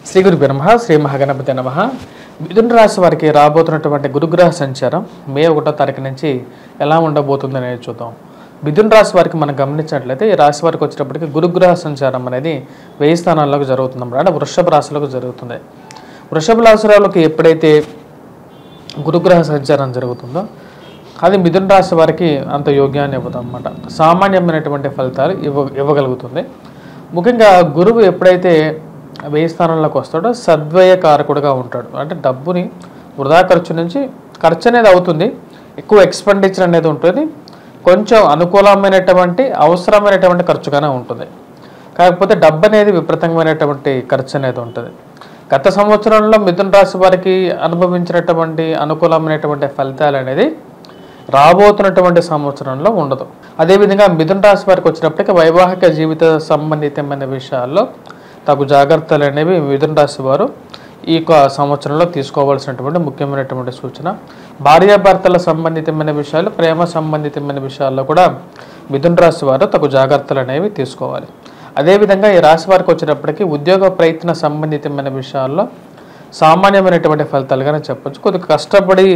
శ్రీ గురు బ్రహ్మ శ్రీ మహాగణపతి నమః. మిథున రాశి వారికి రాబోతున్నటువంటి గురుగ్రహ సంచారం మే 1వ తారీఖు నుంచి ఎలా ఉండబోతుంది అనేది చూద్దాం. మిథున రాశి వారికి మనం గమనించినట్లయితే ఈ రాశి వారికి వచ్చేటప్పటికి గురుగ్రహ సంచారం అనేది 1000 స్థానాల్లోకి జరుగుతుంది అన్నమాట. వృషభ రాశిలోకి జరుగుతుంది. వృషభ రాశిలోకి ఎప్పుడైతే గురుగ్రహ సంచారం జరుగుతుందో అది మిథున రాశి వారికి అంత యోగ్యాన్ని ఇవ్వదు అన్నమాట. సామాన్యమైనటువంటి ఫలితాలు ఇవ్వగలుగుతుంది. ముఖ్యంగా గురువు ఎప్పుడైతే 1000 స్థానంలోకి వస్తాడో సద్వయ కారకుడుగా ఉంటాడు. అంటే డబ్బుని వృధా ఖర్చు నుంచి ఖర్చు అనేది అవుతుంది, ఎక్కువ ఎక్స్పెండిచర్ అనేది ఉంటుంది, కొంచెం అనుకూలమైనటువంటి అవసరమైనటువంటి ఖర్చుగానే ఉంటుంది. కాకపోతే డబ్బు అనేది విపరీతమైనటువంటి ఖర్చు అనేది ఉంటుంది. గత సంవత్సరంలో మిథున రాశి వారికి అనుభవించినటువంటి అనుకూలమైనటువంటి ఫలితాలు అనేది రాబోతున్నటువంటి సంవత్సరంలో ఉండదు. అదేవిధంగా మిథున రాశి వారికి వచ్చినప్పటికీ వైవాహిక జీవిత సంబంధితమైన విషయాల్లో తగు జాగ్రత్తలు అనేవి మిథున రాశి వారు ఈ సంవత్సరంలో తీసుకోవాల్సినటువంటి ముఖ్యమైనటువంటి సూచన. భార్యాభర్తల సంబంధితమైన విషయాలు, ప్రేమ సంబంధితమైన విషయాల్లో కూడా మిథున రాశి వారు తగు జాగ్రత్తలు అనేవి తీసుకోవాలి. అదేవిధంగా ఈ రాశి వారికి వచ్చినప్పటికీ ఉద్యోగ ప్రయత్న సంబంధితమైన విషయాల్లో సామాన్యమైనటువంటి ఫలితాలుగానే చెప్పొచ్చు. కొద్దిగా కష్టపడి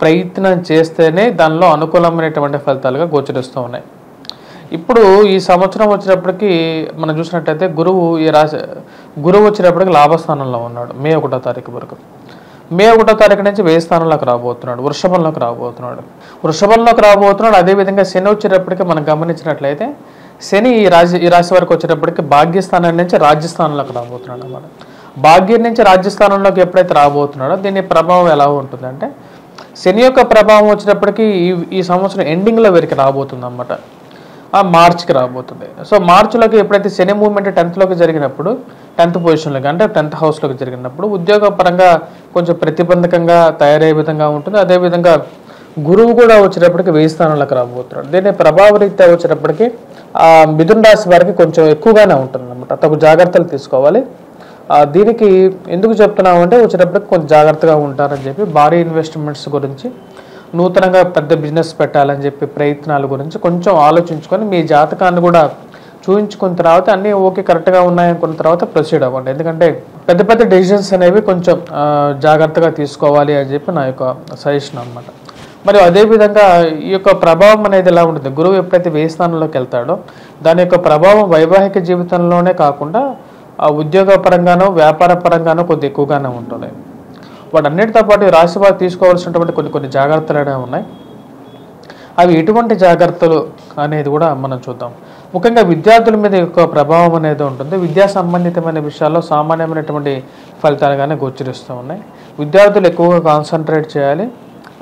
ప్రయత్నం చేస్తేనే దానిలో అనుకూలమైనటువంటి ఫలితాలుగా గోచరిస్తూ ఉన్నాయి. ఇప్పుడు ఈ సంవత్సరం వచ్చినప్పటికీ మనం చూసినట్టయితే గురువు వచ్చినప్పటికీ లాభస్థానంలో ఉన్నాడు మే 1వ తారీఖు వరకు. మే 1వ తారీఖు నుంచి 1000 స్థానంలోకి రాబోతున్నాడు, వృషభంలోకి రాబోతున్నాడు. అదేవిధంగా శని వచ్చేటప్పటికి మనం గమనించినట్లయితే శని ఈ రాశి వరకు వచ్చేటప్పటికి భాగ్యస్థానం నుంచి రాజ్యస్థానంలోకి రాబోతున్నాడు అన్నమాట. భాగ్యం నుంచి రాజ్యస్థానంలోకి ఎప్పుడైతే రాబోతున్నాడో దీని ప్రభావం ఎలా ఉంటుందంటే శని యొక్క ప్రభావం వచ్చేటప్పటికి ఈ సంవత్సరం ఎండింగ్లో వీరికి రాబోతుంది అన్నమాట. మార్చికి రాబోతుంది. సో మార్చిలోకి ఎప్పుడైతే శని మూవ్మెంట్ 10th జరిగినప్పుడు 10th పొజిషన్లోకి అంటే 10th హౌస్లోకి జరిగినప్పుడు ఉద్యోగ పరంగా కొంచెం ప్రతిబంధకంగా తయారయ్యే విధంగా ఉంటుంది. అదేవిధంగా గురువు కూడా వచ్చేటప్పటికి 1000 స్థానంలోకి రాబోతున్నాడు. దీని ప్రభావరీత్యా వచ్చేటప్పటికి మిథున రాశి వారికి కొంచెం ఎక్కువగానే ఉంటుంది అన్నమాట. తగు జాగ్రత్తలు తీసుకోవాలి. దీనికి ఎందుకు చెప్తున్నామంటే వచ్చేటప్పటికి కొంచెం జాగ్రత్తగా ఉంటారని చెప్పి భారీ ఇన్వెస్ట్మెంట్స్ గురించి, నూతనంగా పెద్ద బిజినెస్ పెట్టాలని చెప్పి ప్రయత్నాల గురించి కొంచెం ఆలోచించుకొని మీ జాతకాన్ని కూడా చూపించుకున్న తర్వాత అన్నీ ఓకే కరెక్ట్గా ఉన్నాయనుకున్న తర్వాత ప్రొసీడ్ అవ్వండి. ఎందుకంటే పెద్ద పెద్ద డెసిషన్స్ అనేవి కొంచెం జాగ్రత్తగా తీసుకోవాలి అని చెప్పి నా యొక్క సజెషన్ అన్నమాట. మరియు అదేవిధంగా ఈ యొక్క ప్రభావం అనేది ఎలా ఉంటుంది, గురువు ఎప్పుడైతే 1000 స్థానంలోకి వెళ్తాడో దాని యొక్క ప్రభావం వైవాహిక జీవితంలోనే కాకుండా ఉద్యోగ పరంగానో వ్యాపార పరంగానో కొద్ది ఎక్కువగానే ఉంటుంది. వాటన్నిటితో పాటు ఈ రాశి వారు తీసుకోవాల్సినటువంటి కొన్ని జాగ్రత్తలు అనేవి ఉన్నాయి. అవి ఎటువంటి జాగ్రత్తలు అనేది కూడా మనం చూద్దాం. ముఖ్యంగా విద్యార్థుల మీద ఎక్కువ ప్రభావం అనేది ఉంటుంది. విద్యా సంబంధితమైన విషయాల్లో సామాన్యమైనటువంటి ఫలితాలుగానే గోచరిస్తూ ఉన్నాయి. విద్యార్థులు ఎక్కువగా కాన్సన్ట్రేట్ చేయాలి.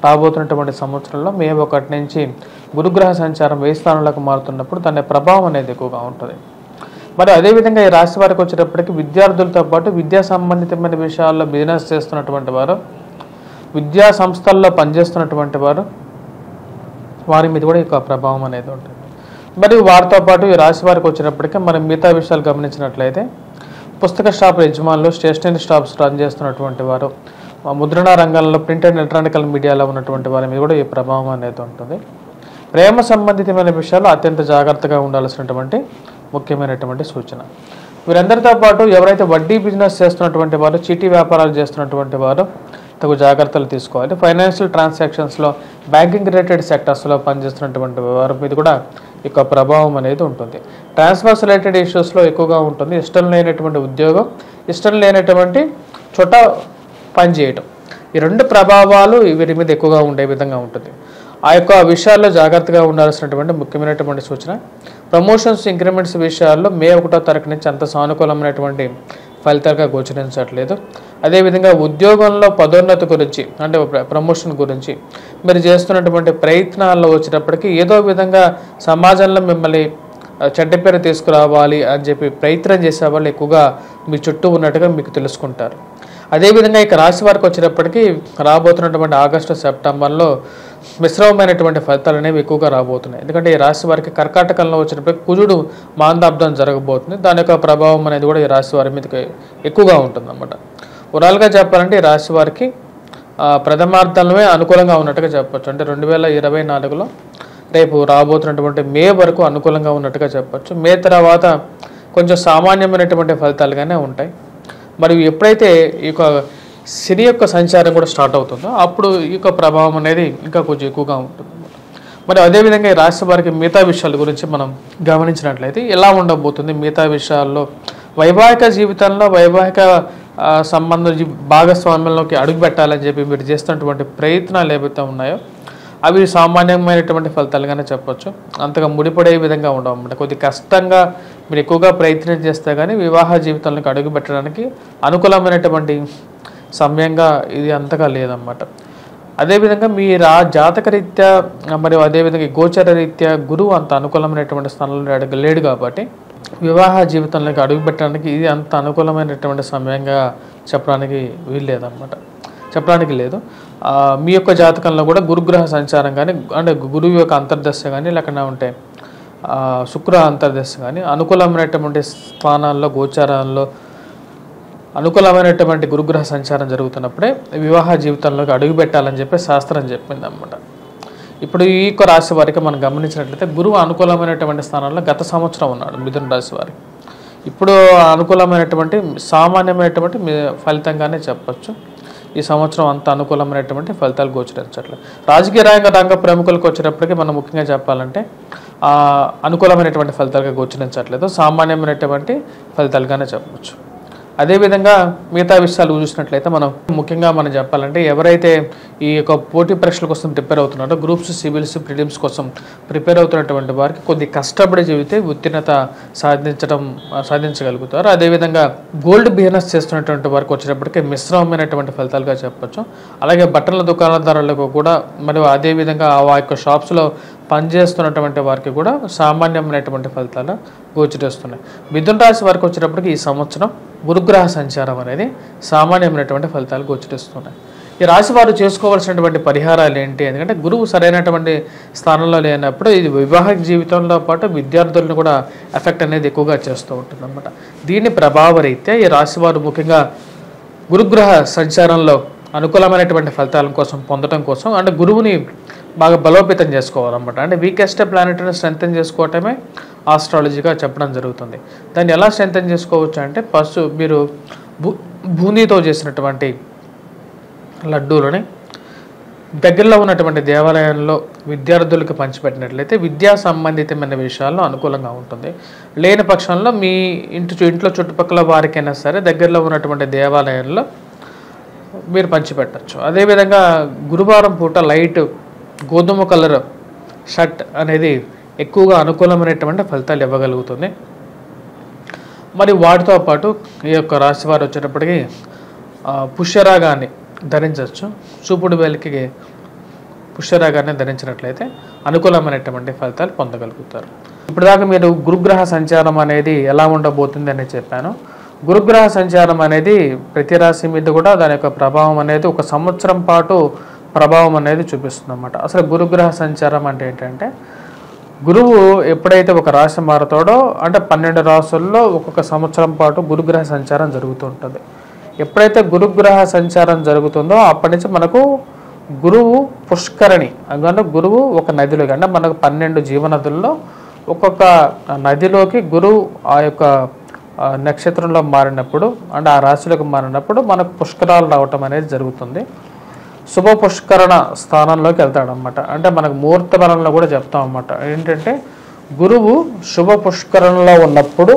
రాబోతున్నటువంటి సంవత్సరంలో మే 1 నుంచి గురుగ్రహ సంచారం 1000 స్థానంలోకి మారుతున్నప్పుడు దాని ప్రభావం అనేది ఎక్కువగా ఉంటుంది. మరి అదేవిధంగా ఈ రాశి వారికి వచ్చేటప్పటికి విద్యార్థులతో పాటు విద్యా సంబంధితమైన విషయాల్లో బిజినెస్ చేస్తున్నటువంటి వారు, విద్యా సంస్థల్లో పనిచేస్తున్నటువంటి వారి మీద కూడా ఎక్కువ ప్రభావం అనేది ఉంటుంది. మరియు వారితో పాటు ఈ రాశి వారికి వచ్చేటప్పటికి మనం మిగతా విషయాలు గమనించినట్లయితే పుస్తక షాప్ యజమానులు, స్టేషనరీ షాప్స్ రన్ చేస్తున్నటువంటి వారు, ముద్రణ రంగంలో ప్రింట్ అండ్ ఎలక్ట్రానికల్ మీడియాలో ఉన్నటువంటి వారి మీద కూడా ఈ ప్రభావం అనేది ఉంటుంది. ప్రేమ సంబంధితమైన విషయాలు అత్యంత జాగ్రత్తగా ఉండాల్సినటువంటి ముఖ్యమైనటువంటి సూచన. వీరందరితో పాటు ఎవరైతే వడ్డీ బిజినెస్ చేస్తున్నటువంటి వారు, చీటీ వ్యాపారాలు చేస్తున్నటువంటి వారు తగు జాగ్రత్తలు తీసుకోవాలి. ఫైనాన్షియల్ ట్రాన్సాక్షన్స్లో బ్యాంకింగ్ రిలేటెడ్ సెక్టర్స్లో పనిచేస్తున్నటువంటి వారి మీద కూడా ఎక్కువ ప్రభావం అనేది ఉంటుంది. ట్రాన్స్ఫర్స్ రిలేటెడ్ ఇష్యూస్లో ఎక్కువగా ఉంటుంది. ఇష్టం లేనటువంటి ఉద్యోగం, ఇష్టం లేనటువంటి చోట పనిచేయటం, ఈ 2 ప్రభావాలు వీరి మీద ఎక్కువగా ఉండే విధంగా ఉంటుంది. ఆ యొక్క విషయాల్లో జాగ్రత్తగా ఉండాల్సినటువంటి ముఖ్యమైనటువంటి సూచన. ప్రమోషన్స్, ఇంక్రిమెంట్స్ విషయాల్లో మే 1వ తారీఖు నుంచి అంత సానుకూలమైనటువంటి ఫలితాలుగా గోచరించట్లేదు. అదేవిధంగా ఉద్యోగంలో పదోన్నతి గురించి అంటే ప్రమోషన్ గురించి మీరు చేస్తున్నటువంటి ప్రయత్నాల్లో వచ్చేటప్పటికి ఏదో విధంగా సమాజంలో మిమ్మల్ని చెడ్డ పేరు తీసుకురావాలి అని చెప్పి ప్రయత్నం చేసే వాళ్ళు ఎక్కువగా మీ చుట్టూ ఉన్నట్టుగా మీకు తెలుసుకుంటారు. అదేవిధంగా ఇక రాశి వారికి వచ్చేటప్పటికి రాబోతున్నటువంటి ఆగస్టు, సెప్టెంబర్లో మిశ్రమమైనటువంటి ఫలితాలు అనేవి ఎక్కువగా రాబోతున్నాయి. ఎందుకంటే ఈ రాశి వారికి కర్కాటకంలో వచ్చినప్పటికీ కుజుడు మాందాబ్దం జరగబోతుంది. దాని యొక్క ప్రభావం అనేది కూడా ఈ రాశి వారి మీద ఎక్కువగా ఉంటుంది అన్నమాట. ఓవరాల్గా చెప్పాలంటే ఈ రాశి వారికి ప్రథమార్థంలోనే అనుకూలంగా ఉన్నట్టుగా చెప్పచ్చు. అంటే 2024లో రేపు రాబోతున్నటువంటి మే వరకు అనుకూలంగా ఉన్నట్టుగా చెప్పచ్చు. మే తర్వాత కొంచెం సామాన్యమైనటువంటి ఫలితాలుగానే ఉంటాయి. మరియు ఎప్పుడైతే ఈ యొక్క శని యొక్క సంచారం కూడా స్టార్ట్ అవుతుందో అప్పుడు ఈ యొక్క ప్రభావం అనేది ఇంకా కొంచెం ఎక్కువగా ఉంటుంది. మరి అదేవిధంగా ఈ రాశి వారికి మిగతా విషయాల గురించి మనం గమనించినట్లయితే ఎలా ఉండబోతుంది మిగతా విషయాల్లో, వైవాహిక జీవితంలో వైవాహిక సంబంధ భాగస్వామ్యంలోకి అడుగు పెట్టాలని చెప్పి మీరు చేస్తున్నటువంటి ప్రయత్నాలు ఏవైతే ఉన్నాయో అవి సామాన్యమైనటువంటి ఫలితాలుగానే చెప్పొచ్చు. అంతగా ముడిపడే విధంగా ఉండవన్నమాట. కొద్ది కష్టంగా మీరు ఎక్కువగా ప్రయత్నం చేస్తే కానీ వివాహ జీవితంలోకి అడుగు పెట్టడానికి అనుకూలమైనటువంటి సమయంగా ఇది అంతగా లేదన్నమాట. అదేవిధంగా మీ జాతక రీత్యా మరియు అదేవిధంగా గోచర రీత్యా గురువు అంత అనుకూలమైనటువంటి స్థానంలో లేడు కాబట్టి వివాహ జీవితంలోకి అడుగు పెట్టడానికి ఇది అంత అనుకూలమైనటువంటి సమయంగా చెప్పడానికి వీల్లేదన్నమాట, చెప్పడానికి లేదు. మీ యొక్క జాతకంలో కూడా గురుగ్రహ సంచారం కానీ అంటే గురువు యొక్క అంతర్దశ కానీ లేకుండా ఉంటే శుక్ర అంతర్దశ కానీ అనుకూలమైనటువంటి స్థానాల్లో గోచారాల్లో అనుకూలమైనటువంటి గురుగ్రహ సంచారం జరుగుతున్నప్పుడే వివాహ జీవితంలోకి అడుగు పెట్టాలని చెప్పి శాస్త్రం చెప్పింది అన్నమాట. ఇప్పుడు ఈ యొక్క రాశి వారికి మనం గమనించినట్లయితే గురువు అనుకూలమైనటువంటి స్థానంలో గత సంవత్సరం ఉన్నాడు మిథున రాశి వారికి. ఇప్పుడు అనుకూలమైనటువంటి సామాన్యమైనటువంటి ఫలితంగానే చెప్పచ్చు. ఈ సంవత్సరం అంత అనుకూలమైనటువంటి ఫలితాలు గోచరించట్లేదు. రాజకీయ రంగ ప్రముఖులకు వచ్చేటప్పటికీ మనం ముఖ్యంగా చెప్పాలంటే అనుకూలమైనటువంటి ఫలితాలుగా గోచరించట్లేదు, సామాన్యమైనటువంటి ఫలితాలుగానే చెప్పవచ్చు. అదేవిధంగా మిగతా విషయాలు చూసినట్లయితే ముఖ్యంగా మనం చెప్పాలంటే ఎవరైతే ఈ యొక్క పోటీ పరీక్షల కోసం ప్రిపేర్ అవుతున్నారో గ్రూప్స్, సివిల్స్, ప్రిలిమ్స్ కోసం ప్రిపేర్ అవుతున్నటువంటి వారికి కొద్ది కష్టపడి జీవితే ఉత్తీర్ణత సాధించగలుగుతారు. అదేవిధంగా గోల్డ్ బిజినెస్ చేస్తున్నటువంటి వారికి వచ్చేటప్పటికీ మిశ్రమమైనటువంటి ఫలితాలుగా చెప్పచ్చు. అలాగే బట్టల దుకాణదారులకు కూడా మరియు అదేవిధంగా ఆ యొక్క షాప్స్లో పనిచేస్తున్నటువంటి వారికి కూడా సామాన్యమైనటువంటి ఫలితాలు గోచరిస్తున్నాయి. మిథున రాశి వారికి వచ్చేటప్పటికి ఈ సంవత్సరం గురుగ్రహ సంచారం అనేది సామాన్యమైనటువంటి ఫలితాలు గోచరిస్తున్నాయి. ఈ రాశి వారు చేసుకోవాల్సినటువంటి పరిహారాలు ఏంటి? ఎందుకంటే గురువు సరైనటువంటి స్థానంలో లేనప్పుడు ఇది వివాహిక జీవితంలో పాటు విద్యార్థులను కూడా ఎఫెక్ట్ అనేది ఎక్కువగా చేస్తూ ఉంటుంది అన్నమాట. దీని ప్రభావరీత్యా ఈ రాశి వారు ముఖ్యంగా గురుగ్రహ సంచారంలో అనుకూలమైనటువంటి ఫలితాల కోసం పొందడం కోసం అంటే గురువుని బాగా బలోపేతం చేసుకోవాలన్నమాట. అంటే వీకెస్ట్ ప్లానెట్ని స్ట్రెంథెన్ చేసుకోవటమే ఆస్ట్రాలజీగా చెప్పడం జరుగుతుంది. దాన్ని ఎలా స్ట్రెంథెన్ చేసుకోవచ్చు అంటే ఫస్ట్ మీరు బూందీతో చేసినటువంటి లడ్డూలని దగ్గరలో ఉన్నటువంటి దేవాలయంలో విద్యార్థులకు పంచిపెట్టినట్లయితే విద్యా సంబంధితమైన విషయాల్లో అనుకూలంగా ఉంటుంది. లేని పక్షంలో మీ ఇంట్లో చుట్టుపక్కల వారికైనా సరే దగ్గరలో ఉన్నటువంటి దేవాలయంలో మీరు పంచిపెట్టచ్చు. అదేవిధంగా గురువారం పూట లైట్ గోధుమ కలర్ షర్ట్ అనేది ఎక్కువగా అనుకూలమైనటువంటి ఫలితాలు ఇవ్వగలుగుతుంది. మరి వాటితో పాటు ఈ యొక్క రాశి వారు వచ్చేటప్పటికి పుష్యరాగాన్ని ధరించవచ్చు. చూపుడు వేలికి పుష్యరాగాన్ని ధరించినట్లయితే అనుకూలమైనటువంటి ఫలితాలు పొందగలుగుతారు. ఇప్పటిదాకా మీరు గురుగ్రహ సంచారం అనేది ఎలా ఉండబోతుంది అని చెప్పాను. గురుగ్రహ సంచారం అనేది ప్రతి రాశి మీద కూడా దాని యొక్క ప్రభావం అనేది ఒక సంవత్సరం పాటు ప్రభావం అనేది చూపిస్తుంది అన్నమాట. అసలు గురుగ్రహ సంచారం అంటే ఏంటంటే గురువు ఎప్పుడైతే ఒక రాశి మారుతాడో అంటే 12 రాశుల్లో ఒక్కొక్క సంవత్సరం పాటు గురుగ్రహ సంచారం జరుగుతూ ఉంటుంది. ఎప్పుడైతే గురుగ్రహ సంచారం జరుగుతుందో అప్పటి నుంచి మనకు గురువు పుష్కరిణి అంటే గురువు ఒక నదిలోకి అంటే మనకు 12 జీవనదుల్లో ఒక్కొక్క నదిలోకి గురువు ఆ యొక్క నక్షత్రంలో మారినప్పుడు అంటే ఆ రాశిలోకి మారినప్పుడు మనకు పుష్కరాలు రావటం అనేది జరుగుతుంది. శుభ పుష్కరణ స్థానంలోకి వెళ్తాడనమాట. అంటే మనకు ముహూర్త బలంలో కూడా చెప్తాం అన్నమాట. ఏంటంటే గురువు శుభ పుష్కరణలో ఉన్నప్పుడు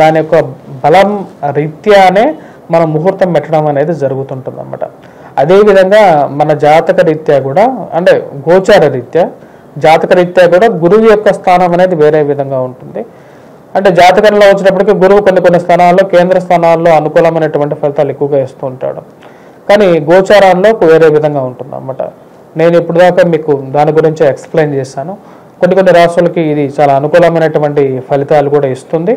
దాని యొక్క బలం రీత్యానే మన ముహూర్తం పెట్టడం అనేది జరుగుతుంటుంది అన్నమాట. అదేవిధంగా మన జాతక రీత్యా కూడా అంటే గోచార రీత్యా జాతక రీత్యా కూడా గురువు యొక్క స్థానం అనేది వేరే విధంగా ఉంటుంది. అంటే జాతకంలో వచ్చినప్పటికీ గురువు కొన్ని స్థానాల్లో కేంద్ర స్థానాల్లో అనుకూలమైనటువంటి ఫలితాలు ఎక్కువగా ఇస్తూ ఉంటాడు. కానీ గోచారాల్లో వేరే విధంగా ఉంటుంది అన్నమాట. నేను ఇప్పుడు దాకా మీకు దాని గురించి ఎక్స్ప్లెయిన్ చేశాను. కొన్ని రాశులకి ఇది చాలా అనుకూలమైనటువంటి ఫలితాలు కూడా ఇస్తుంది,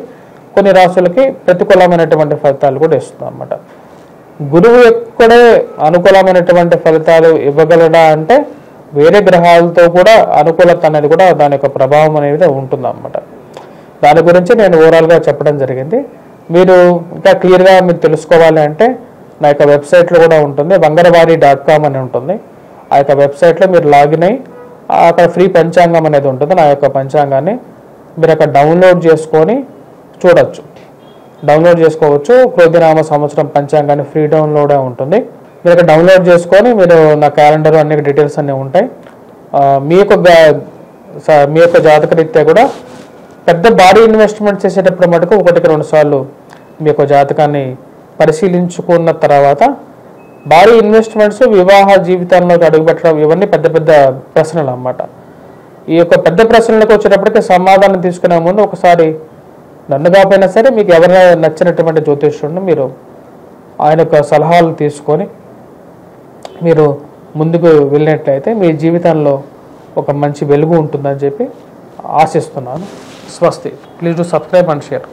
కొన్ని రాశులకి ప్రతికూలమైనటువంటి ఫలితాలు కూడా ఇస్తుంది అన్నమాట. గురువు ఎక్కడే అనుకూలమైనటువంటి ఫలితాలు ఇవ్వగలడా అంటే వేరే గ్రహాలతో కూడా అనుకూలత అనేది కూడా దాని యొక్క ప్రభావం అనేది ఉంటుంది అన్నమాట. దాని గురించి నేను ఓవరాల్గా చెప్పడం జరిగింది. మీరు ఇంకా క్లియర్గా మీరు తెలుసుకోవాలి అంటే నా యొక్క వెబ్సైట్లో కూడా ఉంటుంది, vangarvari.com అని ఉంటుంది. ఆ యొక్క వెబ్సైట్లో మీరు లాగిన్ అయ్యి అక్కడ ఫ్రీ పంచాంగం అనేది ఉంటుంది. నా యొక్క పంచాంగాన్ని మీరు అక్కడ డౌన్లోడ్ చేసుకొని చూడొచ్చు. డౌన్లోడ్ చేసుకోవచ్చు. క్రోధినామ సంవత్సరం పంచాంగాన్ని ఫ్రీ డౌన్లోడే ఉంటుంది. మీరు ఇక్కడ డౌన్లోడ్ చేసుకొని మీరు నా క్యాలెండర్ అన్ని డీటెయిల్స్ అన్నీ ఉంటాయి. మీ యొక్క జాతక రీత్యా కూడా పెద్ద భారీ ఇన్వెస్ట్మెంట్ చేసేటప్పుడు మటుకు 1-2 సార్లు మీ యొక్క జాతకాన్ని పరిశీలించుకున్న తర్వాత భారీ ఇన్వెస్ట్మెంట్స్ వివాహ జీవితాల్లోకి అడుగుపెట్టడం ఇవన్నీ పెద్ద పెద్ద ప్రశ్నలు అన్నమాట. ఈ యొక్క పెద్ద ప్రశ్నలకు వచ్చేటప్పటికి సమాధానం తీసుకునే ముందు ఒకసారి నన్ను కాకపోయినా సరే మీకు ఎవరైనా నచ్చినటువంటి జ్యోతిష్యుడిని మీరు ఆయన యొక్క సలహాలు తీసుకొని మీరు ముందుకు వెళ్ళినట్లయితే మీ జీవితంలో ఒక మంచి వెలుగు ఉంటుందని చెప్పి ఆశిస్తున్నాను. స్వస్తి. Please do subscribe and share.